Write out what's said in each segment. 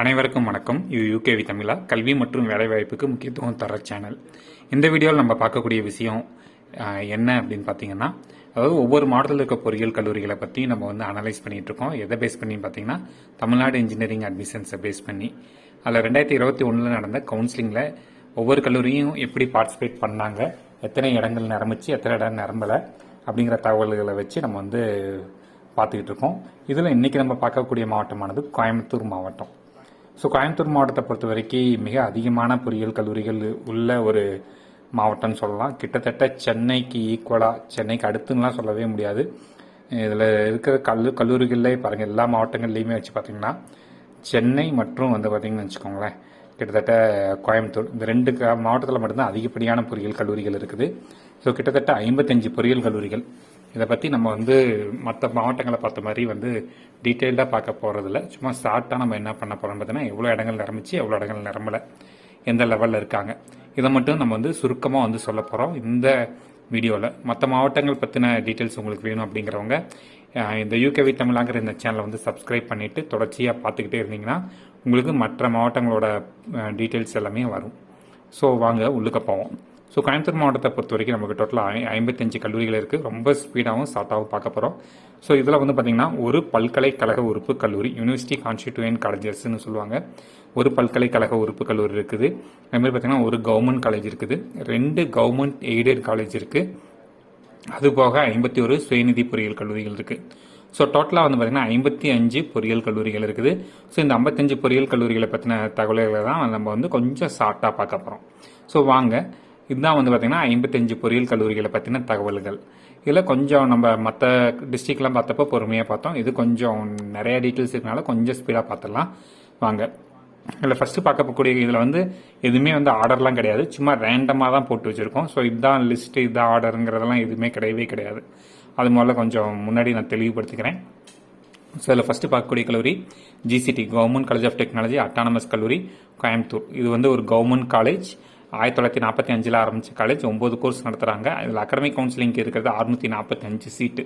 அனைவருக்கும் வணக்கம். இது யூகேவி தமிழா கல்வி மற்றும் வேலைவாய்ப்புக்கு முக்கியத்துவம் தர சேனல். இந்த வீடியோவில் நம்ம பார்க்கக்கூடிய விஷயம் என்ன அப்படின்னு பார்த்தீங்கன்னா, அதாவது ஒவ்வொரு மாவட்டத்தில் இருக்க பொறியியல் கல்லூரிகளை பற்றி நம்ம வந்து அனலைஸ் பண்ணிட்டு இருக்கோம். எதை பேஸ் பண்ணி பார்த்தீங்கன்னா, தமிழ்நாடு இன்ஜினியரிங் அட்மிஷன்ஸை பேஸ் பண்ணி அதில் 2021 நடந்த கவுன்சிலிங்கில் ஒவ்வொரு கல்லூரியும் எப்படி பார்ட்டிசிபேட் பண்ணாங்க, எத்தனை இடங்கள் நிரம்பிச்சு எத்தனை இடம் நிரம்பலை அப்படிங்கிற தகவல்களை வச்சு நம்ம வந்து பார்த்துக்கிட்டு இருக்கோம். இதில் இன்றைக்கி நம்ம பார்க்கக்கூடிய மாவட்டமானது கோயம்புத்தூர் மாவட்டம். ஸோ கோயம்புத்தூர் மாவட்டத்தை பொறுத்த வரைக்கும் மிக அதிகமான பொறியியல் கல்லூரிகள் உள்ள ஒரு மாவட்டம்னு சொல்லலாம். கிட்டத்தட்ட சென்னைக்கு ஈக்குவலாக, சென்னைக்கு அடுத்துன்னெலாம் சொல்லவே முடியாது. இதில் இருக்கிற கல்லூரிகளில் பாருங்கள், எல்லா மாவட்டங்கள்லேயுமே வச்சு பார்த்திங்கன்னா சென்னை மற்றும் வந்து பார்த்திங்கன்னு வச்சுக்கோங்களேன், கிட்டத்தட்ட கோயம்புத்தூர், இந்த ரெண்டு மாவட்டத்தில் மட்டும்தான் அதிகப்படியான பொறியியல் கல்லூரிகள் இருக்குது. ஸோ கிட்டத்தட்ட 55 பொறியியல் கல்லூரிகள். இதை பற்றி நம்ம வந்து மற்ற மாவட்டங்களை பார்த்த மாதிரி வந்து டீட்டெயில்டாக பார்க்க போகிறதில்ல. சும்மா ஷார்ட்டாக நம்ம என்ன பண்ண போகிறோம்னு பார்த்தீங்கன்னா, எவ்வளோ இடங்கள் நிரம்பிச்சு எவ்வளோ இடங்கள் நிரம்பலை, எந்த லெவலில் இருக்காங்க, இதை மட்டும் நம்ம வந்து சுருக்கமாக வந்து சொல்ல போகிறோம் இந்த வீடியோவில். மற்ற மாவட்டங்கள் பற்றின டீட்டெயில்ஸ் உங்களுக்கு வேணும் அப்படிங்கிறவங்க இந்த யூகேவி தமிழாங்கிற இந்த சேனலை வந்து சப்ஸ்கிரைப் பண்ணிவிட்டு தொடர்ச்சியாக பார்த்துக்கிட்டே இருந்தீங்கன்னா உங்களுக்கு மற்ற மாவட்டங்களோட டீட்டெயில்ஸ் எல்லாமே வரும். ஸோ வாங்க உள்ளுக்க போவோம். ஸோ கோயம்புத்தூர் மாவட்டத்தை பொறுத்த வரைக்கும் நமக்கு டோட்டலாக 55 கல்லூரிகள் இருக்குது. ரொம்ப ஸ்பீடாகவும் ஷார்ட்டாகவும் பார்க்க போகிறோம். ஸோ இதில் வந்து பார்த்திங்கன்னா, ஒரு பல்கலைக்கழக உறுப்பு கல்லூரி, யூனிவர்சிட்டி கான்ஸ்டிடியூயன்ட் காலேஜஸ்ன்னு சொல்லுவாங்க, ஒரு பல்கலைக்கழக உறுப்பு கல்லூரி இருக்குது. அதுமாதிரி பார்த்திங்கன்னா ஒரு கவர்மெண்ட் காலேஜ் இருக்குது, 2 கவர்மெண்ட் எய்டட் காலேஜ் இருக்குது, அதுபோக 51 சுயநிதி பொறியியல் கல்லூரிகள் இருக்குது. ஸோ டோட்டலாக வந்து பார்த்திங்கன்னா 55 பொறியியல் கல்லூரிகள் இருக்குது. ஸோ இந்த 55 பொறியியல் கல்லூரிகளை பற்றின தகவல்களை தான் நம்ம வந்து கொஞ்சம் ஷார்ட்டாக பார்க்க போகிறோம். ஸோ வாங்க, இதுதான் வந்து பார்த்திங்கன்னா 55 பொறியியல் கல்லூரிகளை பற்றின தகவல்கள். இதில் கொஞ்சம் நம்ம மற்ற டிஸ்ட்ரிக்ட்லாம் பார்த்தப்போ பொறுமையாக பார்த்தோம். இது கொஞ்சம் நிறைய டீட்டெயில்ஸ் இருக்கனால கொஞ்சம் ஸ்பீடாக பார்த்துடலாம் வாங்க. இதில் ஃபஸ்ட்டு பார்க்கக்கூடிய இதில் வந்து எதுவுமே வந்து ஆர்டர்லாம் கிடையாது, சும்மா ரேண்டமாக தான் போட்டு வச்சுருக்கோம். ஸோ இதுதான் லிஸ்ட்டு, இதுதான் ஆர்டருங்கிறதெல்லாம் எதுவுமே கிடையவே கிடையாது. அது முதல்ல கொஞ்சம் முன்னாடி நான் தெளிவுபடுத்திக்கிறேன். ஸோ இதில் ஃபஸ்ட்டு பார்க்கக்கூடிய கல்லூரி GCT, government college of technology autonomous கல்லூரி கோயம்புத்தூர். இது வந்து ஒரு கவர்மெண்ட் காலேஜ், 1945 ஆரம்பித்த காலேஜ், 9 கோர்ஸ் நடத்துகிறாங்க. இதில் அகாடமிக் கவுன்சிலிங் இருக்கிறது 645 சீட்டு.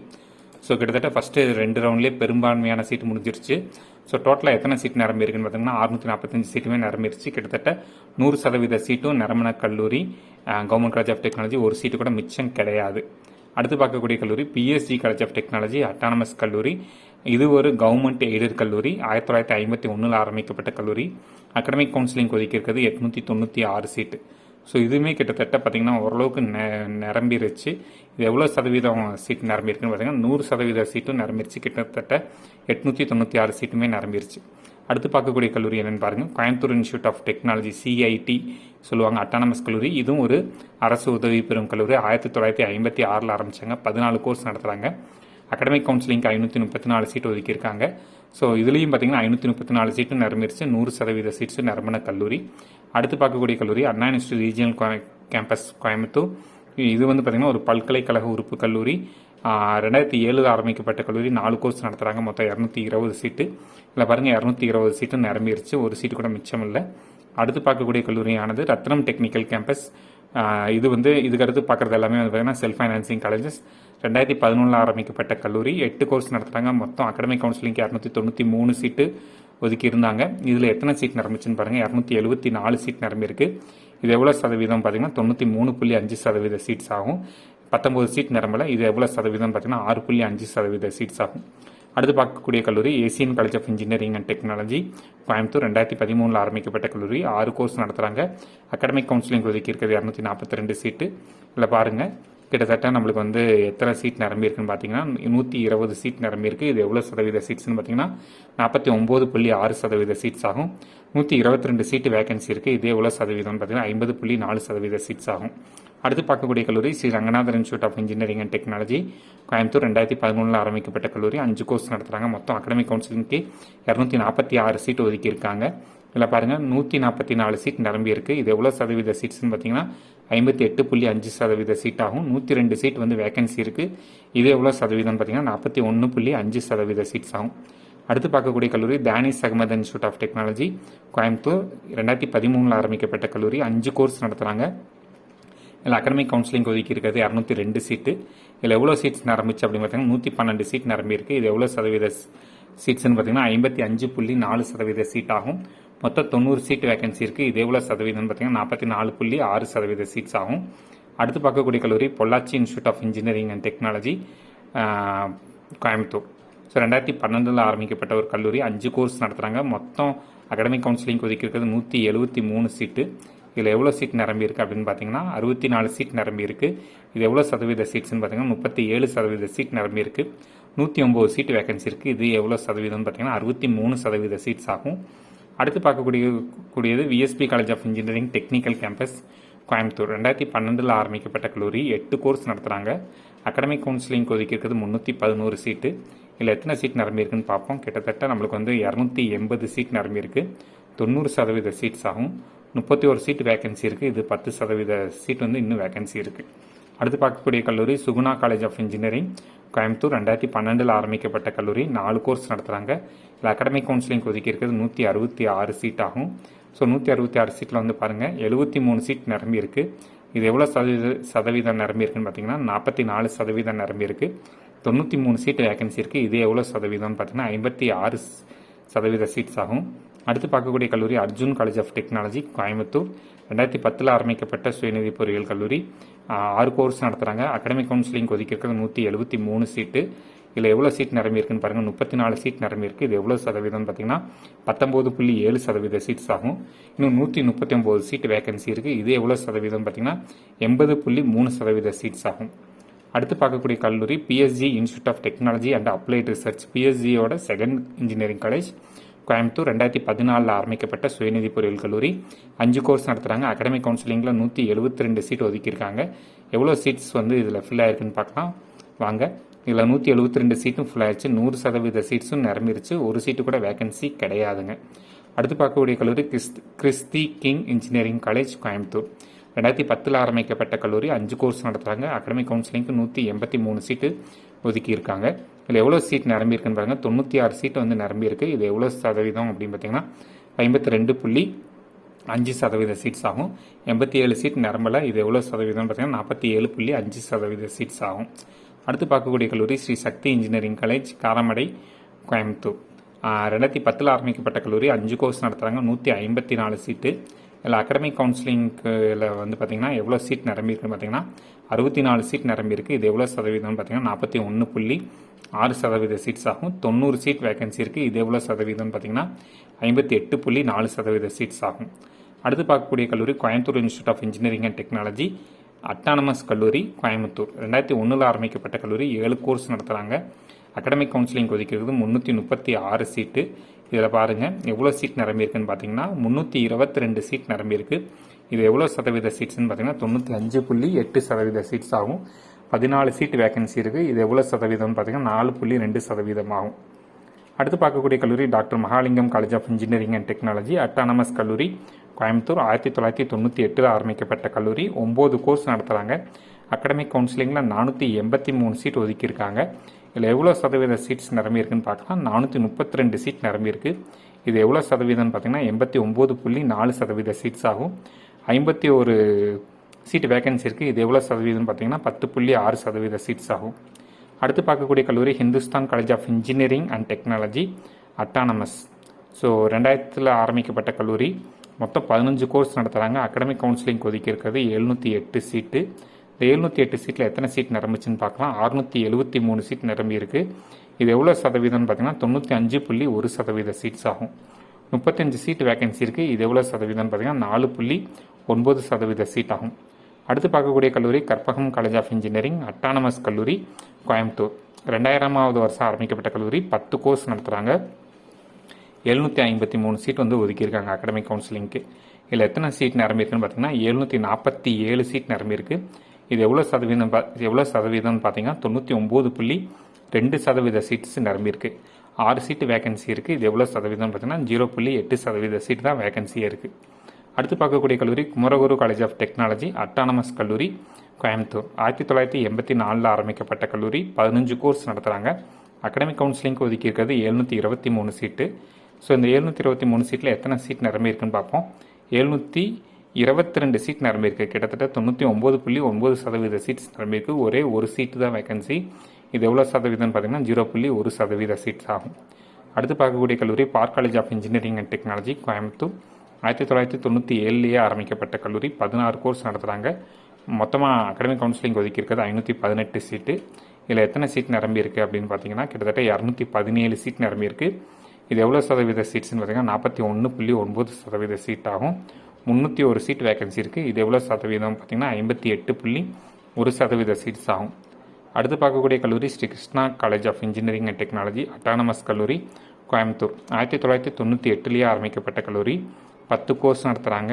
ஸோ கிட்டத்தட்ட ஃபஸ்ட்டு 2 ரவுண்ட்லேயே பெரும்பான்மையான சீட்டு முடிஞ்சிருச்சு. ஸோ டோட்டலாக எத்தனை சீட் நிரம்பியிருக்குன்னு பார்த்தீங்கன்னா 645 சீட்டுமே நிரம்பிருச்சு. கிட்டத்தட்ட 100% சீட்டும் நிரம்பின கல்லூரி கவர்மெண்ட் காலேஜ் ஆஃப் டெக்னாலஜி. ஒரு சீட்டு கூட மிச்சம் கிடையாது. அடுத்து பார்க்கக்கூடிய கல்லூரி PSG college of technology autonomous கல்லூரி. இது ஒரு கவர்மெண்ட் எய்டட் கல்லூரி, 1951 ஆரம்பிக்கப்பட்ட கல்லூரி. அகாடமிக் கவுன்சிலிங் ஒதுக்கி இருக்கிறது 896 சீட்டு. ஸோ இதுவுமே கிட்டத்தட்ட பார்த்திங்கன்னா ஓரளவுக்கு நிரம்பிருச்சு. இது எவ்வளோ சதவீதம் சீட் நிரம்பியிருக்குன்னு பார்த்தீங்கன்னா 100% சீட்டும் நிரம்பிருச்சு. கிட்டத்தட்ட 896 சீட்டுமே நிரம்பிருச்சு. அடுத்து பார்க்கக்கூடிய கல்லூரி என்னென்னு பாருங்கள், Coimbatore institute of technology, CIT சொல்லுவாங்க, அட்டானமஸ் கல்லூரி. இதுவும் ஒரு அரசு உதவி பெறும் கல்லூரி. 1956 ஆரம்பித்தாங்க, 14 கோர்ஸ் நடத்துகிறாங்க. அகாடமிக் கவுன்சிலிங்க்கு 534 சீட் ஒதுக்கியிருக்காங்க. ஸோ இதுலேயும் பார்த்தீங்கன்னா 534 சீட்டும் நிரம்பிருச்சு, 100% சீட்ஸும் நிரம்பின கல்லூரி. அடுத்து பார்க்கக்கூடிய கல்லூரி அண்ணா யூனிவர்சிட்டி ரீஜியனல் கேம்பஸ் கோயம்புத்தூர். இது வந்து பார்த்திங்கன்னா ஒரு பல்கலைக்கழக உறுப்பு கல்லூரி, 2007 ஆரம்பிக்கப்பட்ட கல்லூரி. 4 கோர்ஸ் நடத்துகிறாங்க, மொத்தம் 220 சீட்டு. இல்லை பாருங்கள், 220 சீட்டும் நிரம்பிருச்சு, ஒரு சீட்டு கூட மிச்சம் இல்லை. அடுத்து பார்க்கக்கூடிய கல்லூரியானது ரத்னம் டெக்னிக்கல் கேம்பஸ். இது வந்து இதுக்கு அடுத்து பார்க்குறது எல்லாமே வந்து பார்த்திங்கன்னா செல்ஃப் ஃபைனான்சிங் காலேஜஸ். 2011 ஆரம்பிக்கப்பட்ட கல்லூரி, 8 கோர்ஸ் நடத்துகிறாங்க. மொத்தம் அகாடமிக் கவுன்சிலிங்க்கு 293 சீட்டு ஒதுக்கி இருந்தாங்க. இதில் எத்தனை சீட் நிரம்பிச்சுன்னு பாருங்கள், 274 சீட் நிரம்பியிருக்கு. இது எவ்வளோ சதவீதம் பார்த்தீங்கன்னா 93.5% சீட்ஸ் ஆகும். 19 சீட் நிரம்பலை. இது எவ்வளோ சதவீதம் பார்த்தீங்கன்னா 6.5% சீட்ஸ் ஆகும். அடுத்து பார்க்கக்கூடிய கல்லூரி Asian college of engineering and technology Coimbatore. 2013 ஆரம்பிக்கப்பட்ட கல்லூரி, 6 கோர்ஸ் நடத்துகிறாங்க. அகாடமிக் கவுன்சிலிங் ஒதுக்கி இருக்கிறது 242 சீட்டு. இல்லை பாருங்கள், கிட்டத்தட்ட நம்மளுக்கு வந்து எத்தனை சீட் நிரம்பியிருக்குன்னு பார்த்தீங்கன்னா 120 சீட் நிரம்பியிருக்கு. இது எவ்வளோ சதவீத சீட்ஸ்னு பார்த்தீங்கன்னா 49.6% சீட்ஸ் ஆகும். 122 சீட்டு வேகன்சி இருக்குது. இது எவ்வளோ சதவீதம்னு பார்த்தீங்கன்னா 50.4% சீட்ஸ் ஆகும். அடுத்து பார்க்கக்கூடிய கல்லூரி Sri Ranganathar institute of engineering and technology Coimbatore. 2013 ஆரம்பிக்கப்பட்ட கல்லூரி, 5 கோர்ஸ் நடத்துகிறாங்க. மொத்தம் அகாடமிக் கவுன்சிலிங்க்கு 246 சீட் ஒதுக்கியிருக்காங்க. இதில் பாருங்கள், 144 சீட் நிரம்பியிருக்கு. இது எவ்வளோ சதவீத சீட்ஸ்னு பார்த்தீங்கன்னா 58.5% சீட் ஆகும். 102 சீட் வந்து வேகன்சி இருக்குது. இது எவ்வளோ சதவீதம்னு பார்த்தீங்கன்னா 41.5% சீட்ஸ் ஆகும். அடுத்து பார்க்கக்கூடிய கல்லூரி Dhanish Ahmed institute of technology Coimbatore. 2013 ஆரம்பிக்கப்பட்ட கல்லூரி, 5 கோர்ஸ் நடத்துகிறாங்க. இதில் அகாடமிக் கவுன்சிலிங் ஒதுக்கி இருக்கிறது 202 சீட்டு. இதில் எவ்வளோ சீட்ஸ் நிரம்பிச்சு அப்படின்னு பார்த்தீங்கன்னா 112 சீட் நிரம்பியிருக்கு. இது எவ்வளோ சதவீத சீட்ஸ்ன்னு பார்த்தீங்கன்னா 55.4% சீட் ஆகும். மொத்தம் 90 சீட் வேகன்சி இருக்குது. இது எவ்வளோ சதவீதம்னு பார்த்தீங்கன்னா 44.6% சீட்ஸ் ஆகும். அடுத்து பார்க்கக்கூடிய கல்லூரி Pollachi institute of engineering and technology Coimbatore. So 2012 ஆரம்பிக்கப்பட்ட ஒரு கல்லூரி. 5 கோர்ஸ் நடத்துகிறாங்க. மொத்தம் அகாடமிக் கவுன்சிலிங் ஒதுக்கி இருக்கிறது 173 சீட்டு. இதில் எவ்வளோ சீட் நிரம்பி இருக்குது அப்படின்னு பார்த்தீங்கன்னா 64 சீட் நிரம்பி இருக்குது. இது எவ்வளோ சதவீத சீட்ஸ்னு பார்த்தீங்கன்னா 37% சீட் நிரம்பி இருக்குது. 109 சீட் வேகன்சி இருக்குது. இது எவ்வளோ சதவீதம்னு பார்த்தீங்கன்னா 63% சீட்ஸ் ஆகும். அடுத்து பார்க்கக்கூடியது VSB college of engineering technical campus Coimbatore. 2012 ஆரம்பிக்கப்பட்ட கல்லூரி. 8 கோர்ஸ் நடத்துகிறாங்க. அகாடமிக் கவுன்சிலிங் ஒதுக்கி இருக்கிறது 311 சீட்டு. இதில் எத்தனை சீட் நிரம்பியிருக்குன்னு பார்ப்போம். கிட்டத்தட்ட நம்மளுக்கு 280 சீட் நிரம்பியிருக்கு. 90% சீட்ஸ் ஆகும். 31 சீட் வேகன்சி இருக்குது. இது 10% சீட் இன்னும் வேகன்சி இருக்குது. அடுத்து பார்க்கக்கூடிய கல்லூரி Suguna college of engineering Coimbatore. 2012 ஆரம்பிக்கப்பட்ட கல்லூரி. 4 கோர்ஸ் நடத்துகிறாங்க. இதில் அகாடமிக் கவுன்சிலிங் ஒதுக்கி இருக்கிறது 166 சீட் ஆகும். ஸோ 166 சீட்டில் பாருங்கள் 73 சீட் நிரம்பி இருக்குது. இது எவ்வளோ சதவீதம் நிரம்பி இருக்குன்னு பார்த்தீங்கன்னா 44% நிரம்பி இருக்குது. 93 சீட் வேகன்சி இருக்குது. இது எவ்வளோ சதவீதம்னு பார்த்தீங்கன்னா 56% சீட்ஸ் ஆகும். அடுத்து பார்க்கக்கூடிய கல்லூரி Arjun college of technology Coimbatore. 2010 ஆரம்பிக்கப்பட்ட சுயநிதி பொறியியல் கல்லூரி. 6 கோர்ஸ் நடத்துகிறாங்க. அகாடமிக் கவுன்சிலிங் ஒதுக்கி இருக்கிறது 173 சீட்டு. இதில் எவ்வளோ சீட் நிரம்பி இருக்குன்னு பாருங்கள் 34 சீட் நிரம்பி இருக்குது. இது எவ்வளோ சதவீதம்னு பார்த்தீங்கன்னா 19.7% சீட்ஸ் ஆகும். இன்னும் 139 சீட் வேகன்சி இருக்குது. இது எவ்வளோ சதவீதம் பார்த்தீங்கன்னா 80.3% சீட்ஸ் ஆகும். அடுத்து பார்க்கக்கூடிய கல்லூரி PSG institute of technology and applied research. பிஎஸ்ஜியோட செகண்ட் இன்ஜினியரிங் காலேஜ் கோயம்புத்தூர். 2014 ஆரம்பிக்கப்பட்ட சுயநிதி பொறியியல் கல்லூரி. 5 கோர்ஸ் நடத்துகிறாங்க. அகாடமிக் கவுன்சிலிங்கில் 172 சீட் ஒதுக்கியிருக்காங்க. எவ்வளோ சீட்ஸ் இதில் ஃபில் ஆயிருக்குன்னு பார்க்கலாம் வாங்க. இதில் 172 சீட்டும் ஃபுல் ஆயிடுச்சு. 100% சீட்ஸும் நிரம்பிருச்சு. ஒரு சீட்டு கூட வேகன்சி கிடையாதுங்க. அடுத்து பார்க்கக்கூடிய கல்லூரி கிறிஸ்தி கிங் இன்ஜினியரிங் காலேஜ் கோயம்புத்தூர். 2010 ஆரம்பிக்கப்பட்ட கல்லூரி. 5 கோர்ஸ் நடத்துகிறாங்க. அகாடமிக் கவுன்சிலிங்க்கு 183 சீட்டு ஒதுக்கியிருக்காங்க. இதில் எவ்வளோ சீட் நிரம்பி இருக்குன்னு பாருங்கள் 96 சீட்டு நிரம்பி இருக்குது. இது எவ்வளோ சதவீதம் அப்படின்னு பார்த்தீங்கன்னா 52.5% சீட்ஸ் ஆகும். 87 சீட் நிரம்பலை. இது எவ்வளோ சதவீதம்னு பார்த்தீங்கன்னா 47.5% சீட்ஸ் ஆகும். அடுத்து பார்க்கக்கூடிய கல்லூரி ஸ்ரீ சக்தி இன்ஜினியரிங் காலேஜ் காரமடை கோயம்புத்தூர். 2010 ஆரம்பிக்கப்பட்ட கல்லூரி. 5 கோர்ஸ் நடத்துகிறாங்க. 154 சீட்டு. இதில் அகாடமிக் கவுன்சிலிங்கில் பார்த்தீங்கன்னா எவ்வளோ சீட் நிரம்பியிருக்குன்னு பார்த்தீங்கன்னா 64 சீட் நிரம்பியிருக்கு. இது எவ்வளோ சதவீதம்னு பார்த்தீங்கன்னா 41.6% சீட்ஸ் ஆகும். 90 சீட் வேகன்சி இருக்குது. இது எவ்வளோ சதவீதம்னு பார்த்தீங்கன்னா 58.4% சீட்ஸ் ஆகும். அடுத்து பார்க்கக்கூடிய கல்லூரி Coimbatore institute of engineering and technology autonomous கல்லூரி கோயம்புத்தூர். 2001 ஆரம்பிக்கப்பட்ட கல்லூரி. 7 கோர்ஸ் நடத்துகிறாங்க. அகாடமிக் கவுன்சிலிங் ஒதுக்கிறது 336 சீட்டு. இதில் பாருங்கள் எவ்வளோ சீட் நிரம்பியிருக்குன்னு பார்த்தீங்கன்னா 322 சீட் நிரம்பியிருக்கு. இது எவ்வளோ சதவீத சீட்ஸ்ன்னு பார்த்தீங்கன்னா 95.8% சீட்ஸ் ஆகும். 14 சீட் வேகன்சி இருக்குது. இது எவ்வளோ சதவீதம்னு பார்த்தீங்கன்னா 4.2% ஆகும். அடுத்து பார்க்கக்கூடிய கல்லூரி doctor Mahalingam college of engineering and technology autonomous கல்லூரி கோயம்புத்தூர். 1998 ஆரம்பிக்கப்பட்ட கல்லூரி. 9 கோர்ஸ் நடத்துகிறாங்க. அகாடமிக் கவுன்சிலிங்கில் 483 சீட் ஒதுக்கியிருக்காங்க. இதில் எவ்வளோ சதவீத சீட்ஸ் நிரம்பியிருக்குன்னு பார்க்கலாம் 432 சீட் நிரம்பியிருக்கு. இது எவ்வளோ சதவீதம்னு பார்த்தீங்கன்னா 89.4% சீட்ஸ் ஆகும். 51 சீட் வேகன்சி இருக்குது. இது எவ்வளோ சதவீதம்னு பார்த்தீங்கன்னா 10.6% சீட்ஸ் ஆகும். அடுத்து பார்க்கக்கூடிய கல்லூரி Hindusthan college of engineering and technology autonomous. So 2000 ஆரம்பிக்கப்பட்ட கல்லூரி. மொத்தம் 15 கோர்ஸ் நடத்துகிறாங்க. அகாடமிக் கவுன்சிலிங் ஒதுக்கி இருக்கிறது 708 சீட்டு. இந்த 708 சீட்டில் எத்தனை சீட் நிரம்பிச்சுன்னு பார்க்கலாம் 673 சீட் நிரம்பி இருக்குது. இது எவ்வளோ சதவீதம்னு பார்த்தீங்கன்னா 95.1% சீட்ஸ் ஆகும். 35 சீட் வேகன்சி இருக்குது. இது எவ்வளோ சதவீதம்னு பார்த்தீங்கன்னா 4.9% சீட் ஆகும். அடுத்து பார்க்கக்கூடிய கல்லூரி Karpagam college of engineering autonomous கல்லூரி கோயம்புத்தூர். 2000வது வருஷம் ஆரம்பிக்கப்பட்ட கல்லூரி. 10 கோர்ஸ் நடத்துகிறாங்க. 753 சீட் ஒதுக்கியிருக்காங்க அகாடமிக் கவுன்சிலிங்க்கு. இதில் எத்தனை சீட் நிரம்பியிருக்குன்னு பார்த்தீங்கன்னா 747 சீட் நிரம்பியிருக்கு. இது எவ்வளோ சதவீதம்னு பார்த்தீங்கன்னா 99.2% சீட்ஸ் நிரம்பியிருக்கு. 6 சீட்டு வேகன்சி இருக்குது. இது எவ்வளோ சதவீதம்னு பார்த்தீங்கன்னா 0.8% சீட் தான் வேகன்சியாக இருக்குது. அடுத்து பார்க்கக்கூடிய கல்லூரி Kumaraguru college of technology autonomous கல்லூரி கோயம்புத்தூர். 1984 ஆரம்பிக்கப்பட்ட கல்லூரி. 15 கோர்ஸ் நடத்துகிறாங்க. அகாடமிக் கவுன்சிலிங்க்கு ஒதுக்கி இருக்கிறது 723 சீட்டு. ஸோ இந்த 723 சீட்டில் எத்தனை சீட் நிரம்பியிருக்குன்னு பார்ப்போம். 722 சீட் நிரம்பியிருக்கு. கிட்டத்தட்ட 99.9% சீட்ஸ் நிரம்பியிருக்கு. ஒரே ஒரு சீட்டு தான் வேகன்சி. இது எவ்வளோ சதவீதம்னு பார்த்தீங்கன்னா 0.1% சீட்ஸ் ஆகும். அடுத்து பார்க்கக்கூடிய கல்லூரி Park college of engineering and technology Coimbatore. 1997 ஆரம்பிக்கப்பட்ட கல்லூரி. 16 கோர்ஸ் நடத்துகிறாங்க. மொத்தமாக அகாடமிக் கவுன்சிலிங் ஒதுக்கி இருக்கிறது 518 சீட்டு. இதில் எத்தனை சீட் நிரம்பி இருக்குது அப்படின்னு பார்த்தீங்கன்னா கிட்டத்தட்ட 217 சீட் நிரம்பி இருக்குது. இது எவ்வளோ சதவீத சீட்ஸ்னு பார்த்தீங்கன்னா 41.9% சீட் ஆகும். 301 சீட் வேகன்சி இருக்குது. இது எவ்வளோ சதவீதம் பார்த்தீங்கன்னா 58.1% சீட்ஸ் ஆகும். அடுத்து பார்க்கக்கூடிய கல்லூரி Sri Krishna college of engineering and technology autonomous கல்லூரி கோயம்புத்தூர். 1998 ஆரம்பிக்கப்பட்ட கல்லூரி. 10 கோர்ஸ் நடத்துகிறாங்க.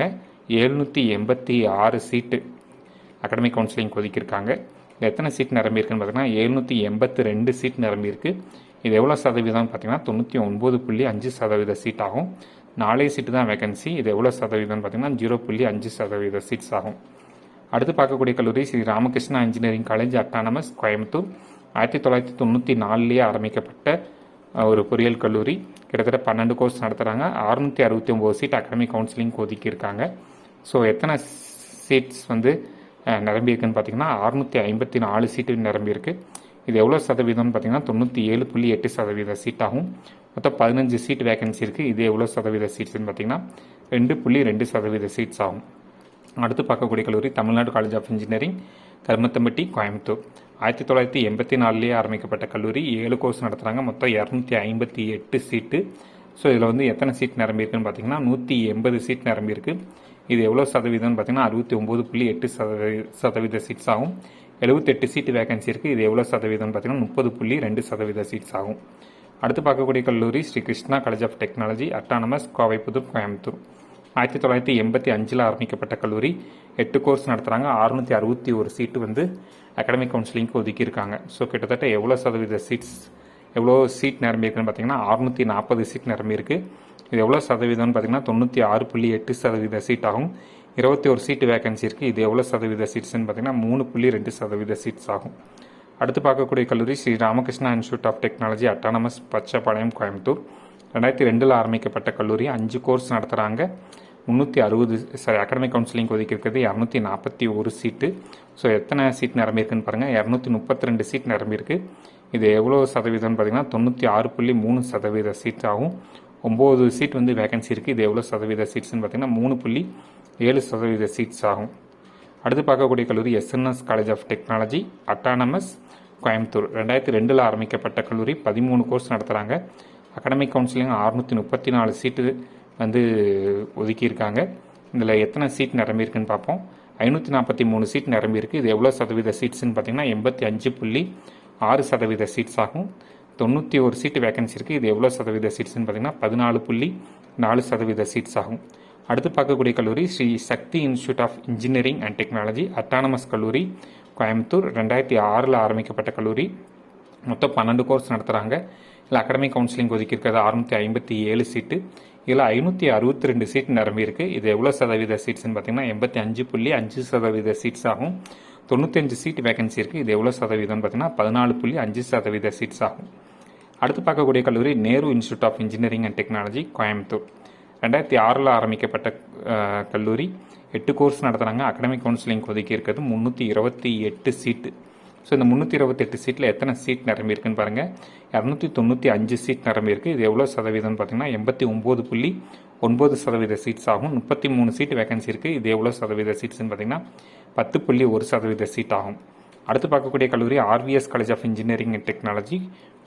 786 சீட்டு அகாடமிக் கவுன்சிலிங் ஒதுக்கியிருக்காங்க. இது எத்தனை சீட் நிரம்பியிருக்குன்னு பார்த்தீங்கன்னா 782 சீட் நிரம்பியிருக்கு. இது எவ்வளோ சதவீதம் பார்த்தீங்கன்னா 99.5% சீட் ஆகும். 4 சீட்டு தான் வேகன்சி. இது எவ்வளோ சதவீதம்னு பார்த்தீங்கன்னா 0.5% சீட்ஸ் ஆகும். அடுத்து பார்க்கக்கூடிய கல்லூரி Sri Ramakrishna engineering college autonomous Coimbatore. 1994 ஆரம்பிக்கப்பட்ட ஒரு பொறியியல் கல்லூரி. கிட்டத்தட்ட 12 கோர்ஸ் நடத்துகிறாங்க. 669 சீட் அகாடமிக் கவுன்சிலிங் ஒதுக்கியிருக்காங்க. ஸோ எத்தனை சீட்ஸ் நிரம்பியிருக்குன்னு பார்த்தீங்கன்னா 654 சீட்டு நிரம்பியிருக்கு. இது எவ்வளோ சதவீதம்னு பார்த்தீங்கன்னா 97.8% சீட் ஆகும். மொத்தம் 15 சீட் வேகன்சி இருக்குது. இது எவ்வளோ சதவீத சீட்ஸ்ன்னு பார்த்தீங்கன்னா 2.2% சீட்ஸ் ஆகும். அடுத்து பார்க்கக்கூடிய கல்லூரி Tamil Nadu college of engineering Karumathampatti Coimbatore. 1984 ஆரம்பிக்கப்பட்ட கல்லூரி. 7 கோர்ஸ் நடத்துகிறாங்க. மொத்தம் 258 சீட்டு. ஸோ இதில் எத்தனை சீட் நிரம்பியிருக்குன்னு பார்த்தீங்கன்னா 180 சீட் நிரம்பியிருக்கு. இது எவ்வளோ சதவீதம்னு பார்த்தீங்கன்னா 69.8% சீட்ஸ் ஆகும். 78 சீட்டு வேகன்சி இருக்குது. இது எவ்வளோ சதவீதம்னு பார்த்தீங்கன்னா 30.2% சீட்ஸ் ஆகும். அடுத்து பார்க்கக்கூடிய கல்லூரி Sri Krishna college of technology autonomous Kovaipudur Coimbatore. 1985 ஆரம்பிக்கப்பட்ட கல்லூரி. 8 கோர்ஸ் நடத்துகிறாங்க. 661 சீட்டு அகாடமிக் கவுன்சிலிங்க்கு ஒதுக்கியிருக்காங்க. ஸோ கிட்டத்தட்ட எவ்வளோ சீட் நிரம்பியிருக்குன்னு பார்த்தீங்கன்னா 640 சீட் நிரம்பியிருக்கு. இது எவ்வளோ சதவீதம்னு பார்த்தீங்கன்னா 96.8% சீட் ஆகும். 21 சீட்டு வேகன்சி இருக்குது. இது எவ்வளோ சதவீத சீட்ஸ்ன்னு பார்த்தீங்கன்னா 3.2% சீட்ஸ் ஆகும். அடுத்து பார்க்கக்கூடிய கல்லூரி Sri Ramakrishna institute of technology autonomous Pachapalayam Coimbatore. 2002 ஆரம்பிக்கப்பட்ட கல்லூரி. 5 கோர்ஸ் நடத்துகிறாங்க. 360 அகாடமிக் கவுன்சிலிங் ஒதுக்கி இருக்கிறது 241 சீட்டு. ஸோ எத்தனை சீட் நிரம்பியிருக்குன்னு பாருங்கள் 232 சீட் நிரம்பியிருக்கு. இது எவ்வளோ சதவீதம்னு பார்த்தீங்கன்னா 96.3% சீட் ஆகும். 9 சீட் வேகன்சி இருக்குது. இது எவ்வளோ சதவீத சீட்ஸ்ன்னு பார்த்தீங்கன்னா 3.7% சீட்ஸ் ஆகும். அடுத்து பார்க்கக்கூடிய கல்லூரி SNS college of technology autonomous Coimbatore. 2002 ஆரம்பிக்கப்பட்ட கல்லூரி. 13 கோர்ஸ் நடத்துகிறாங்க. அகாடமிக் கவுன்சிலிங் 634 சீட்டு ஒதுக்கியிருக்காங்க. இதில் எத்தனை சீட் நிரம்பியிருக்குன்னு பார்ப்போம். 543 சீட் நிரம்பியிருக்கு. இது எவ்வளோ சதவீத சீட்ஸ்ன்னு பார்த்தீங்கன்னா 85.6% சீட்ஸ் ஆகும். 91 சீட்டு வேகன்சி இருக்குது. இது எவ்வளோ சதவீத சீட்ஸ்ன்னு பார்த்தீங்கன்னா 14.4% சீட்ஸ் ஆகும். அடுத்து பார்க்கக்கூடிய கல்லூரி Sri Shakthi institute of engineering and technology autonomous கல்லூரி கோயம்புத்தூர். 2006 ஆரம்பிக்கப்பட்ட கல்லூரி. மொத்தம் 12 கோர்ஸ் நடத்துகிறாங்க. இதில் அகாடமிக் கவுன்சிலிங் ஒதுக்கி இருக்கிறது 657 சீட்டு. இதில் 562 சீட் நிரம்பியிருக்கு. இது எவ்வளோ சதவீத சீட்ஸ்ன்னு பார்த்தீங்கன்னா 85.5% சீட்ஸ் ஆகும். 95 சீட் வேகன்சி இருக்குது. இது எவ்வளோ சதவீதம்னு பார்த்தீங்கன்னா 14.5% சீட்ஸ் ஆகும். அடுத்து பார்க்கக்கூடிய கல்லூரி Nehru institute of engineering and technology Coimbatore. 2006 ஆரம்பிக்கப்பட்ட கல்லூரி. 8 கோர்ஸ் நடத்துகிறாங்க. அகாடமிக் கவுன்சிலிங் ஒதுக்கி இருக்கிறது 328 சீட்டு. ஸோ இந்த 328 சீட்டில் எத்தனை சீட் நிரம்பியிருக்குன்னு பாருங்கள் 295 சீட் நிரம்பியிருக்கு. இது எவ்வளோ சதவீதம்னு பார்த்தீங்கன்னா 89.9% சீட்ஸ் ஆகும். 33 சீட் வேகன்சி இருக்குது. இது எவ்வளோ சதவீத சீட்ஸ்ன்னு பார்த்தீங்கன்னா 10.1% சீட் ஆகும். அடுத்து பார்க்கக்கூடிய கல்லூரி RVS college of engineering and technology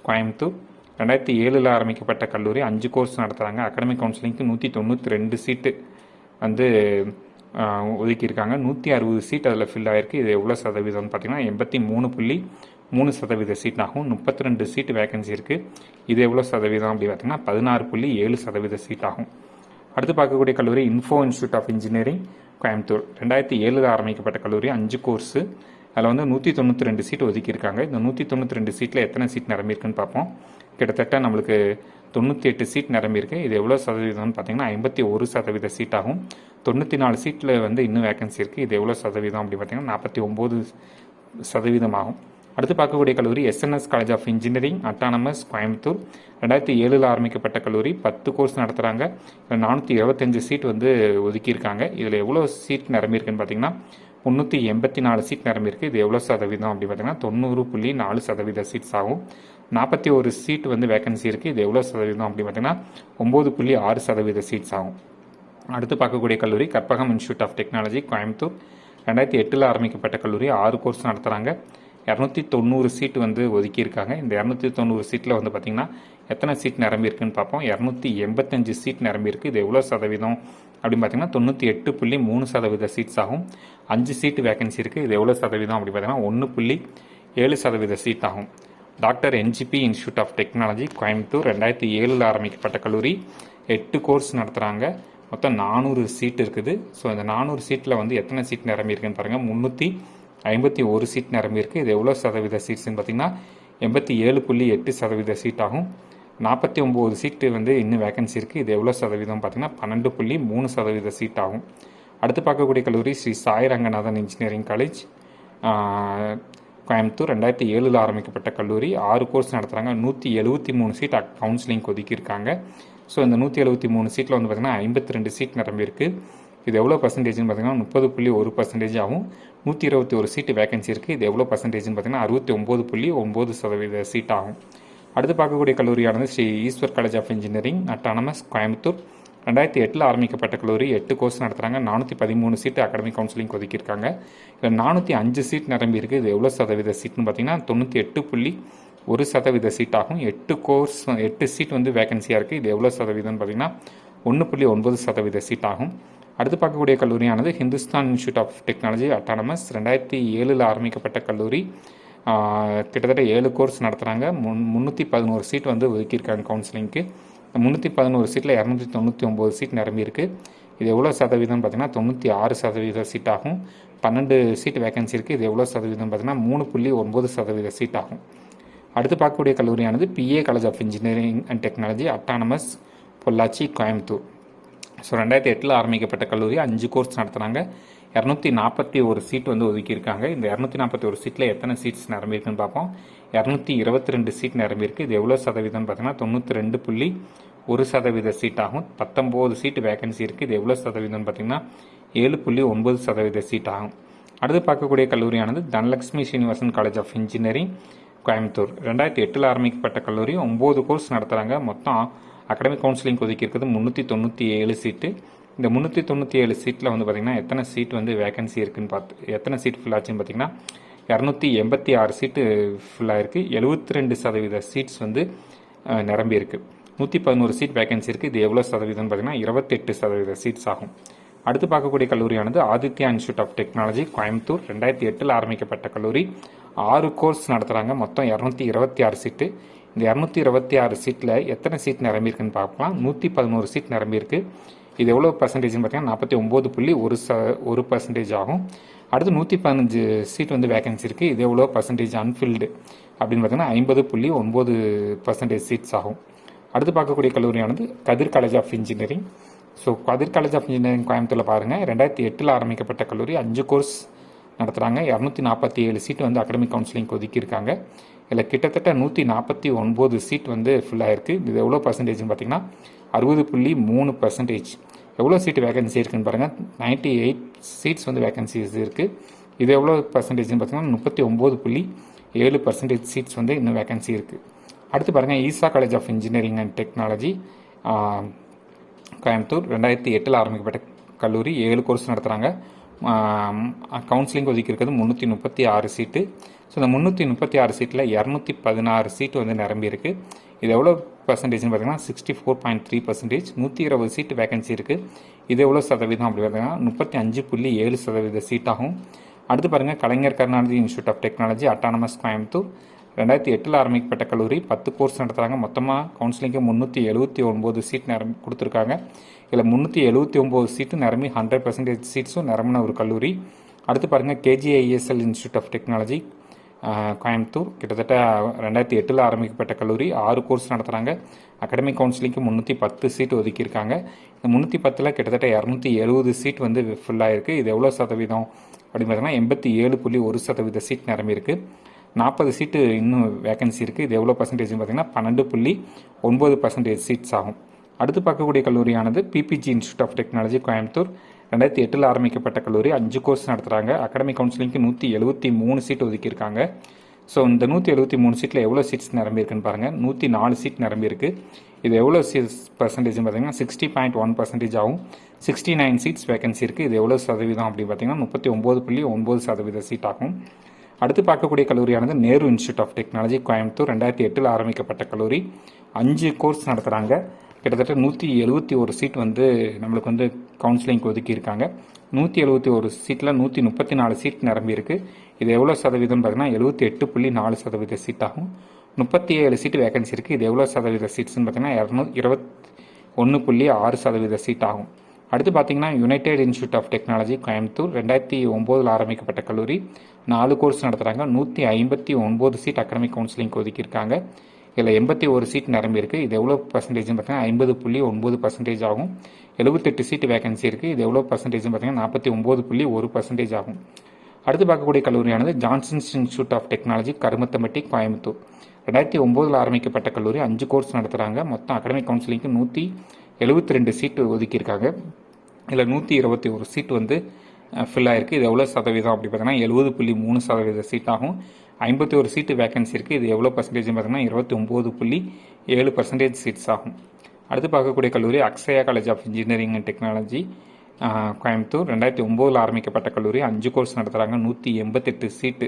Coimbatore. 2007 ஆரம்பிக்கப்பட்ட கல்லூரி. 5 கோர்ஸ் நடத்துகிறாங்க. அகாடமிக் கவுன்சிலிங்க்கு 192 சீட்டு ஒதுக்கியிருக்காங்க. 160 சீட் அதில் ஃபில் ஆகிருக்கு. இது எவ்வளோ சதவீதம்னு பார்த்தீங்கன்னா 83.3% சீட் ஆகும். 32 சீட் வேகன்சி இருக்குது. இது எவ்வளோ சதவீதம் அப்படி பார்த்தீங்கன்னா 16.7% சீட் ஆகும். அடுத்து பார்க்கக்கூடிய கல்லூரி info institute of engineering Coimbatore. 2007 ஆரம்பிக்கப்பட்ட கல்லூரி. 5 கோர்ஸு. அதில் 192 சீட் ஒதுக்கியிருக்காங்க. இந்த 192 சீட்டில் எத்தனை சீட் நிரம்பியிருக்குன்னு பார்ப்போம். கிட்டத்தட்ட நம்மளுக்கு 98 சீட் நிரம்பியிருக்கு. இது எவ்வளோ சதவீதம்னு பார்த்தீங்கன்னா 51% சீட் ஆகும். 94 சீட்டில் இன்னும் வேகன்சி இருக்குது. இது எவ்வளோ சதவீதம் அப்படி பார்த்தீங்கன்னா 49% ஆகும். அடுத்து பார்க்கக்கூடிய கல்லூரி SNS college of engineering autonomous Coimbatore. 2007 ஆரம்பிக்கப்பட்ட கல்லூரி. 10 கோர்ஸ் நடத்துகிறாங்க. 425 சீட் ஒதுக்கியிருக்காங்க. இதில் எவ்வளோ சீட் நிரம்பியிருக்குன்னு பார்த்தீங்கன்னா 384 சீட் நிரம்பியிருக்கு. இது எவ்வளோ சதவீதம் அப்படி பார்த்தீங்கன்னா 90.4% சீட்ஸ் ஆகும். 41 சீட் வந்து வேகன்சி இருக்குது. இது எவ்வளோ சதவீதம் அப்படின்னு பார்த்தீங்கன்னா 9.6% சீட்ஸ் ஆகும். அடுத்து பார்க்கக்கூடிய கல்லூரி Karpagam institute of technology Coimbatore. 2008 ஆரம்பிக்கப்பட்ட கல்லூரி 6 கோர்ஸ் நடத்துகிறாங்க. 290 சீட் வந்து ஒதுக்கியிருக்காங்க. இந்த 290 சீட்டில் வந்து பார்த்திங்கன்னா எத்தனை சீட் நிரம்பியிருக்குன்னு பார்ப்போம். 285 சீட் நிரம்பியிருக்கு. இது எவ்வளோ சதவீதம் அப்படின்னு பார்த்தீங்கன்னா 98.3% சீட்ஸ் ஆகும். 5 சீட்டு வேகன்சி இருக்குது. இது எவ்வளோ சதவீதம் அப்படின்னு பார்த்தீங்கன்னா 1.7% சீட் ஆகும். Doctor NGP institute of technology Coimbatore. 2007 ஆரம்பிக்கப்பட்ட கல்லூரி 8 கோர்ஸ் நடத்துகிறாங்க. மொத்தம் 400 சீட் இருக்குது. ஸோ இந்த 400 சீட்டில் வந்து எத்தனை சீட் நிரம்பியிருக்குன்னு பாருங்கள். 351 சீட் நிரம்பியிருக்கு. இது எவ்வளோ சதவீத சீட்ஸ்ன்னு பார்த்தீங்கன்னா 87.8% சீட் ஆகும். 49 சீட்டு வந்து இன்னும் வேகன்சி இருக்குது. இது எவ்வளோ சதவீதம் பார்த்தீங்கன்னா 12.3% சீட் ஆகும். அடுத்து பார்க்கக்கூடிய கல்லூரி ஸ்ரீ சாய் ரங்கநாதன் இன்ஜினியரிங் காலேஜ் கோயம்புத்தூர். 2007 ஆரம்பிக்கப்பட்ட கல்லூரி 6 கோர்ஸ் நடத்துகிறாங்க. 173 சீட் கவுன்சிலிங் ஒதுக்கியிருக்காங்க. ஸோ இந்த 173 சீட்டில் வந்து பார்த்திங்கன்னா 52 சீட் நிரம்பியிருக்கு. இது எவ்வளோ பர்சன்டேஜ்னு பார்த்தீங்கன்னா 30.1% ஆகும். 121 சீட்டு வேகன்சி இருக்குது. இது எவ்வளோ பர்சன்டேஜ்னு பார்த்தீங்கன்னா 69.9% சீட் ஆகும். அடுத்து பார்க்கக்கூடிய கல்லூரியானது Sri Eshwar college of engineering autonomous Coimbatore. 2008 ஆரம்பிக்கப்பட்ட கல்லூரி 8 கோர்ஸ் நடத்துகிறாங்க. 413 சீட்டு அகாடமிக் கவுன்சிலிங் ஒதுக்கியிருக்காங்க. இதில் 405 சீட் நிரம்பி இருக்குது. இது எவ்வளோ சதவீத சீட்னு பார்த்தீங்கன்னா 98.1% சீட் ஆகும். 8 சீட் வந்து வேகன்சியாக இருக்குது. இது எவ்வளோ சதவீதம்னு பார்த்தீங்கன்னா 1.9% சீட் ஆகும். அடுத்து பார்க்கக்கூடிய கல்லூரியானது Hindustan institute of technology autonomous. 2007 ஆரம்பிக்கப்பட்ட கல்லூரி கிட்டத்தட்ட 7 கோர்ஸ் நடத்துகிறாங்க. 311 சீட் வந்து ஒதுக்கியிருக்காங்க கவுன்சிலிங்க்கு. 311 சீட்டில் 299 சீட் நிரம்பியிருக்கு. இது எவ்வளோ சதவீதம்னு பார்த்தீங்கன்னா 96% சீட் ஆகும். 12 சீட் வேகன்சி இருக்குது. இது எவ்வளோ சதவீதம் பார்த்தீங்கன்னா 3.9% சீட் ஆகும். அடுத்து பார்க்கக்கூடிய கல்லூரியானது PA college of engineering and technology autonomous Pollachi Coimbatore. So 2008 ஆரம்பிக்கப்பட்ட கல்லூரி 5 கோர்ஸ் நடத்துகிறாங்க. 241 சீட் வந்து ஒதுக்கியிருக்காங்க. இந்த 241 சீட்டில் எத்தனை சீட்ஸ் நிரம்பியிருக்குன்னு பார்ப்போம். 222 சீட் நிரம்பியிருக்கு. இது எவ்வளோ சதவீதம்னு பார்த்தீங்கன்னா 92.1% சீட் ஆகும். 19 சீட்டு வேகன்சி இருக்குது. இது எவ்வளோ சதவீதம்னு பார்த்தீங்கன்னா 7.9% சீட் ஆகும். அடுத்து பார்க்கக்கூடிய கல்லூரியானது Dhanalakshmi Srinivasan college of engineering Coimbatore. 2008 ஆரம்பிக்கப்பட்ட கல்லூரி 9 கோர்ஸ் நடத்துகிறாங்க. மொத்தம் அகாடமிக் கவுன்சிலிங் ஒதுக்கியிருக்கிறது 397 சீட்டு. இந்த 397 சீட்டில் வந்து பார்த்திங்கன்னா எத்தனை சீட் வந்து வேகன்சி இருக்குதுன்னு எத்தனை சீட் ஃபில் ஆச்சுன்னு பார்த்தீங்கன்னா 286 சீட்டு ஃபில்லாக இருக்குது. 72% சீட்ஸ் வந்து நிரம்பி இருக்குது. 111 சீட் வேகன்சி இருக்குது. இது எவ்வளோ சதவீதம்னு பார்த்தீங்கன்னா 28% சீட்ஸ் ஆகும். அடுத்து பார்க்கக்கூடிய கல்லூரியானது Aditya institute of technology Coimbatore. 2008 ஆரம்பிக்கப்பட்ட கல்லூரி 6 கோர்ஸ் நடத்துகிறாங்க. மொத்தம் 226 சீட்டு. இந்த 226 சீட்டில் எத்தனை சீட் நிரம்பியிருக்குன்னு பார்க்கலாம். 111 சீட் நிரம்பியிருக்கு. இது எவ்வளோ பர்சன்டேஜ்னு பார்த்தீங்கன்னா 49.1% ஆகும். அடுத்து 115 சீட் வந்து வேகன்சி இருக்குது. இது எவ்வளோ பர்சன்டேஜ் அன்ஃபில்டு அப்படின்னு பார்த்தீங்கன்னா 50.9% சீட்ஸ் ஆகும். அடுத்து பார்க்கக்கூடிய கல்லூரியானது Kathir college of engineering. So Kathir college of engineering கோயம்புத்தூரில் பாருங்கள். 2008 ஆரம்பிக்கப்பட்ட கல்லூரி 5 கோர்ஸ் நடத்துகிறாங்க. 247 சீட் வந்து அகாடமிக் கவுன்சிலிங் ஒதுக்கியிருக்காங்க. இதில் கிட்டத்தட்ட 149 சீட் வந்து ஃபுல்லாக இருக்குது. இது எவ்வளோ பர்சன்டேஜ்னு பார்த்தீங்கன்னா 60.3%. எவ்வளோ சீட்டு வேகன்சி இருக்குதுன்னு பாருங்கள். 98 சீட்ஸ் வந்து வேகன்சிஸ் இருக்குது. இது எவ்வளோ பர்சன்டேஜ்னு பார்த்தீங்கன்னா 39.7% சீட்ஸ் வந்து இன்னும் வேகன்சி இருக்குது. அடுத்து பாருங்கள் Easa college of engineering and technology Coimbatore. 2008 ஆரம்பிக்கப்பட்ட கல்லூரி 7 கோர்ஸ் நடத்துகிறாங்க. கவுன்சிலிங் ஒதுக்கி இருக்கிறது 336 சீட்டு. ஸோ இந்த 336 சீட்டில் 216 சீட்டு வந்து நிரம்பி இருக்குது. இது எவ்வளோ பர்சன்டேஜ்னு பார்த்தீங்கன்னா 64.3%. 120 சீட்டு வேகன்சி இருக்குது. இது எவ்வளோ சதவீதம் அப்படி பார்த்தீங்கன்னா 35.7% சீட் ஆகும். அடுத்து பாருங்கள் Kalaignar Karunanidhi institute of technology autonomous Coimbatore. 2008 ஆரம்பிக்கப்பட்ட கல்லூரி 10 கோர்ஸ் நடத்துகிறாங்க. மொத்தமாக கவுன்சிலிங்கு 379 சீட் கொடுத்துருக்காங்க. இதில் 379 சீட்டு நிரம்பி 100% சீட்ஸும் நிரம்பின ஒரு கல்லூரி. அடுத்து பாருங்கள் KGiSL institute of technology Coimbatore. கிட்டத்தட்ட 2008 ஆரம்பிக்கப்பட்ட கல்லூரி 6 கோர்ஸ் நடத்துகிறாங்க. அகாடமிக் கவுன்சிலிங்க்கு 310 சீட் ஒதுக்கியிருக்காங்க. இந்த 310 கிட்டத்தட்ட 270 சீட் வந்து ஃபுல்லாக இருக்குது. இது எவ்வளோ சதவீதம் அப்படின்னு பார்த்தீங்கன்னா 87.1% சீட் நிரம்பி இருக்குது. 40 சீட்டு இன்னும் வேகன்சி இருக்குது. இது எவ்வளோ பர்சன்டேஜ்னு பார்த்தீங்கன்னா 12.9% சீட்ஸ் ஆகும். அடுத்து பார்க்கக்கூடிய கல்லூரியானது PPG institute of technology Coimbatore. 2008 ஆரம்பிக்கப்பட்ட கல்லூரி 5 கோர்ஸ் நடத்துகிறாங்க. அகாடமிக் கவுன்சிலிங்க்கு 173 சீட் ஒதுக்கியிருக்காங்க. ஸோ இந்த 173 சீட்டில் எவ்வளோ சீட்ஸ் நிரம்பியிருக்குன்னு பாருங்கள். 104 சீட் நிரம்பியிருக்கு. இது எவ்வளோ பர்சன்டேஜ்னு பார்த்தீங்கன்னா 60.1% ஆகும். 69 சீட்ஸ் வேகன்சி இருக்குது. இது எவ்வளோ சதவீதம் அப்படின்னு பார்த்தீங்கன்னா 39.9% சீட் ஆகும். அடுத்து பார்க்கக்கூடிய கல்லூரியானது Nehru institute of technology Coimbatore. 2008 ஆரம்பிக்கப்பட்ட கல்லூரி. 5 கோர்ஸ் நடத்துகிறாங்க. கிட்டத்தட்ட 171 சீட் வந்து நம்மளுக்கு வந்து கவுன்சிலிங்க்கு ஒதுக்கியிருக்காங்க. 171 சீட்டில் 134 சீட் நிரம்பியிருக்கு. இது எவ்வளோ சதவீதம்னு பார்த்தீங்கன்னா 78.4% சீட் ஆகும். 37 சீட் வேகன்சி இருக்குது. இது எவ்வளோ சதவீத சீட்ஸ்னு பார்த்தீங்கன்னா 21.6% சீட் ஆகும். அடுத்து பார்த்தீங்கன்னா united institute of technology Coimbatore. 2009 ஆரம்பிக்கப்பட்ட கல்லூரி. 4 கோர்ஸ் நடத்துகிறாங்க. 159 சீட் அகாடமிக் கவுன்சிலிங்க்கு ஒதுக்கியிருக்காங்க. இதில் 81 சீட் நிரம்பியிருக்கு. இது எவ்வளோ பர்சன்டேஜ்னு பார்த்தீங்கன்னா 50.9% ஆகும். 78 சீட் வேகன்சி இருக்குது. இது எவ்வளோ பர்சன்டேஜ்னு பார்த்தீங்கன்னா 49.1% ஆகும். அடுத்து பார்க்கக்கூடிய கல்லூரியானது Jansons institute of technology Karumathampatti Coimbatore. 2009 ஆரம்பிக்கப்பட்ட கல்லூரி. 5 கோர்ஸ் நடத்துகிறாங்க. மொத்தம் அகாடமிக் கவுன்சிலிங்க்கு 172 சீட்டு ஒதுக்கியிருக்காங்க. இதில் 121 சீட் வந்து ஃபில் ஆயிருக்கு. இது எவ்வளோ சதவீதம் அப்படி பார்த்தீங்கன்னா 70.3% சீட் ஆகும். 51 சீட்டு வேகன்சி இருக்குது. இது எவ்வளோ பர்சன்டேஜ்னு பார்த்தீங்கன்னா 29.7% சீட்ஸ் ஆகும். அடுத்து பார்க்கக்கூடிய கல்லூரி Akshaya college of engineering and technology Coimbatore. 2009 ஆரம்பிக்கப்பட்ட கல்லூரி. 5 கோர்ஸ் நடத்துகிறாங்க. 188 சீட்டு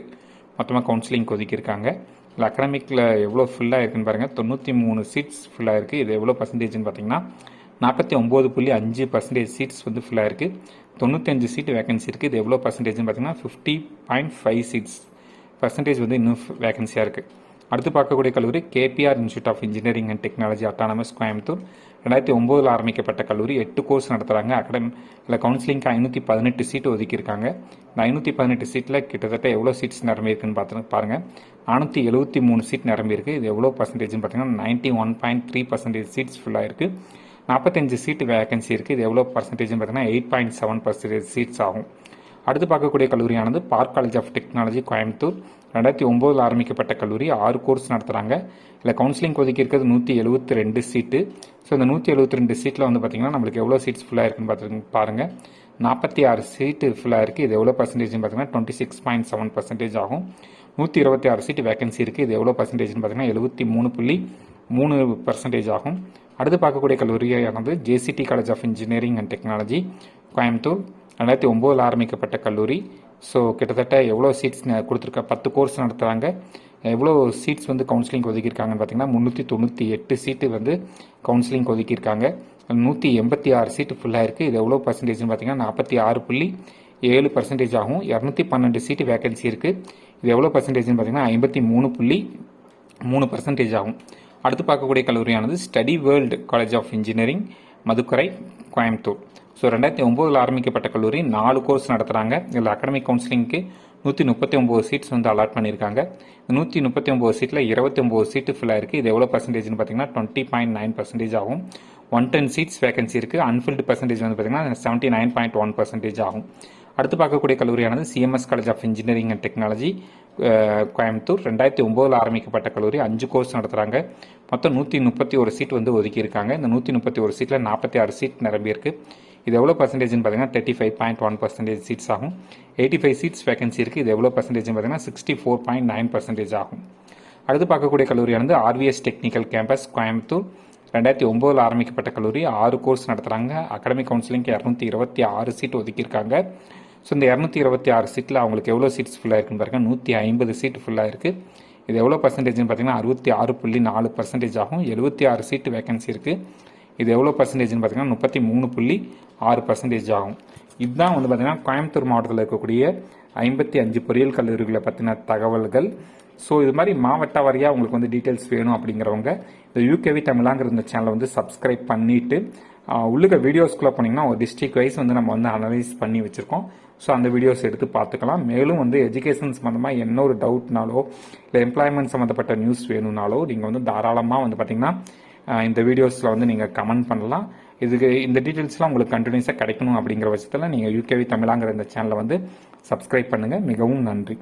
மொத்தமாக கவுன்சிலிங் ஒதுக்கியிருக்காங்க. இல்லை அகாடமிக்கில் எவ்வளோ ஃபில்லாக இருக்குன்னு பாருங்கள். 93 சீட்ஸ் ஃபில்லாக இருக்குது. இது எவ்வளோ பர்சன்டேஜ்னு பார்த்தீங்கன்னா 49.5% சீட்ஸ் வந்து ஃபில்லாக இருக்குது. 95 சீட்டு வேகன்சி இருக்குது. இது எவ்வளோ பர்சன்டேஜ்னு பார்த்தீங்கன்னா 50.5 சீட்ஸ் பர்சன்டேஜ் வந்து இன்னும் வேகன்சியாக இருக்குது. அடுத்து பார்க்கக்கூடிய கல்லூரி KPR institute of engineering and technology autonomous Coimbatore. 2009 ஆரம்பிக்கப்பட்ட கல்லூரி. 8 கோர்ஸ் நடத்துகிறாங்க. இல்லை கவுன்சிலிங்க்கு 518 சீட்டு ஒதுக்கியிருக்காங்க. இந்த 518 சீட்டில் கிட்டத்தட்ட எவ்வளோ சீட்ஸ் நிரம்பியிருக்குன்னு பாருங்கள். 473 சீட் நிரம்பியிருக்கு. இது எவ்வளோ பர்சன்டேஜ்னு பார்த்தீங்கன்னா 91.3% சீட்ஸ் ஃபுல்லாக இருக்குது. 45 சீட்டு வேகன்சி இருக்குது. இது எவ்வளோ பர்சன்டேஜ்னு பார்த்தீங்கன்னா 8.7% சீட்ஸ் ஆகும். அடுத்து பார்க்கக்கூடிய கல்லூரியானது park college of technology Coimbatore. 2009 ஆரம்பிக்கப்பட்ட கல்லூரி. 6 கோர்ஸ் நடத்துகிறாங்க. இல்லை கவுன்சிலிங் ஒதுக்கி இருக்கிறது 172 சீட்டு. ஸோ இந்த 172 சீட்டில் வந்து பார்த்தீங்கன்னா நம்மளுக்கு எவ்வளோ சீட்ஸ் ஃபுல்லாக இருக்குன்னு பாருங்கள். 46 சீட்டு ஃபுல்லாக இருக்குது. இது எவ்வளோ பர்சன்டேஜ்னு பார்த்தீங்கன்னா 26.7% ஆகும். 126 சீட்டு வேகன்சி இருக்குது. இது எவ்வளோ பர்சன்டேஜ்னு பார்த்தீங்கன்னா 73.3% ஆகும். அடுத்து பார்க்கக்கூடிய கல்லூரியானது JCT college of engineering and technology Coimbatore. 2009 ஆரம்பிக்கப்பட்ட கல்லூரி. ஸோ கிட்டத்தட்ட எவ்வளோ சீட்ஸ் கொடுத்துருக்க 10 கோர்ஸ் நடத்துகிறாங்க. எவ்வளோ சீட்ஸ் வந்து கவுன்சிலிங் ஒதுக்கியிருக்காங்கன்னு பார்த்தீங்கன்னா 398 சீட்டு வந்து கவுன்சிலிங் ஒதுக்கியிருக்காங்க. 186 சீட்டு ஃபுல்லாக இருக்குது. இது எவ்வளோ பர்சன்டேஜ்னு பார்த்தீங்கன்னா 46.7% ஆகும். 212 சீட்டு வேகன்சி இருக்குது. இது எவ்வளோ பர்சன்டேஜ்னு பார்த்தீங்கன்னா 53.3% ஆகும். அடுத்து பார்க்கக்கூடிய கல்லூரியானது study world college of engineering Madukkarai Coimbatore. So 2009 ஆரம்பிக்கப்பட்ட கல்லூரி. 4 கோர்ஸ் நடத்துகிறாங்க. இதில் அகாடமிக் கவுன்சிலிங்க்கு 139 சீட்ஸ் வந்து அலாட் பண்ணியிருக்காங்க. 139 சீட்டில் 29 சீட்டு ஃபில்லாக இருக்குது. இது எவ்வளோ பர்சன்டேஜ்னு பார்த்தீங்கன்னா 20.9% ஆகும். 110 சீட்ஸ் வேகன்சி இருக்குது. அன்ஃபில்டு பர்சன்டேஜ் வந்து பார்த்தீங்கன்னா 79.1% ஆகும். அடுத்து பார்க்கக்கூடிய கல்லூரியானது CMS college of engineering and technology Coimbatore. 2009 ஆரம்பிக்கப்பட்ட கல்லூரி. 5 கோர்ஸ் நடத்துகிறாங்க. மொத்தம் 131 சீட் வந்து ஒதுக்கியிருக்காங்க. இந்த 131 சீட்டில் 46 சீட் நிரம்பியிருக்கு. இது எவ்வளோ பர்சன்டேஜ்னு பார்த்தீங்கன்னா 35.1% சீட்ஸ் ஆகும். 85 சீட்ஸ் வேகன்சி இருக்குது. இது எவ்வளோ பர்சன்டேஜ்னு பார்த்தீங்கன்னா 64.9% ஆகும். அடுத்து பார்க்கக்கூடிய கல்லூரியானது ஆர்விஎஸ் டெக்னிக்கல் கேம்பஸ் கோயம்புத்தூர். 2009 ஆரம்பிக்கப்பட்ட கல்லூரி. 6 கோர்ஸ் நடத்துகிறாங்க. அகாடமிக் கவுன்சிலிங்க்கு 226 சீட் ஒதுக்கியிருக்காங்க. ஸோ இந்த 226 சீட்டில் அவங்களுக்கு எவ்வளோ சீட்ஸ் ஃபுல்லாக இருக்குன்னு பாருங்கள். 150 சீட் ஃபுல்லாக இருக்குது. இது எவ்வளோ பர்சன்டேஜ்னு பார்த்தீங்கன்னா 66.4% ஆகும். 76 சீட்டு வேகன்சி இருக்குது. இது எவ்வளோ பர்சன்டேஜ்னு பார்த்தீங்கன்னா 33.6% ஆகும். இதுதான் வந்து பார்த்தீங்கன்னா கோயம்புத்தூர் மாவட்டத்தில் இருக்கக்கூடிய 55 பொறியியல் கல்லூரிகளை பற்றின தகவல்கள். ஸோ இது மாதிரி மாவட்ட வாரியாக உங்களுக்கு வந்து டீட்டெயில்ஸ் வேணும் அப்படிங்கிறவங்க இந்த யூகேவி தமிழாங்கிற இந்த சேனலை வந்து சப்ஸ்கிரைப் பண்ணிவிட்டு உள்ளுக்க வீடியோஸ்குள்ளே போனீங்கன்னா ஒரு டிஸ்ட்ரிக்ட் வைஸ் வந்து நம்ம வந்து அனலைஸ் பண்ணி வச்சுருக்கோம். ஸோ அந்த வீடியோஸ் எடுத்து பார்த்துக்கலாம். மேலும் வந்து எஜுகேஷன் சம்மந்தமாக என்ன ஒரு டவுட்னாலோ இல்லை எம்ப்ளாய்மெண்ட் சம்மந்தப்பட்ட நியூஸ் வேணும்னாலோ நீங்கள் வந்து தாராளமாக வந்து பார்த்தீங்கன்னா இந்த வீடியோஸில் வந்து நீங்கள் கமெண்ட் பண்ணலாம். இதுக்கு இந்த டீட்டெயில்ஸ்லாம் உங்களுக்கு கண்டினியூஸாக கிடைக்கணும் அப்படிங்கிற பட்சத்தில் நீங்கள் யூகேவி தமிழாங்கிற இந்த சேனலை வந்து சப்ஸ்கிரைப் பண்ணுங்கள். மிகவும் நன்றி.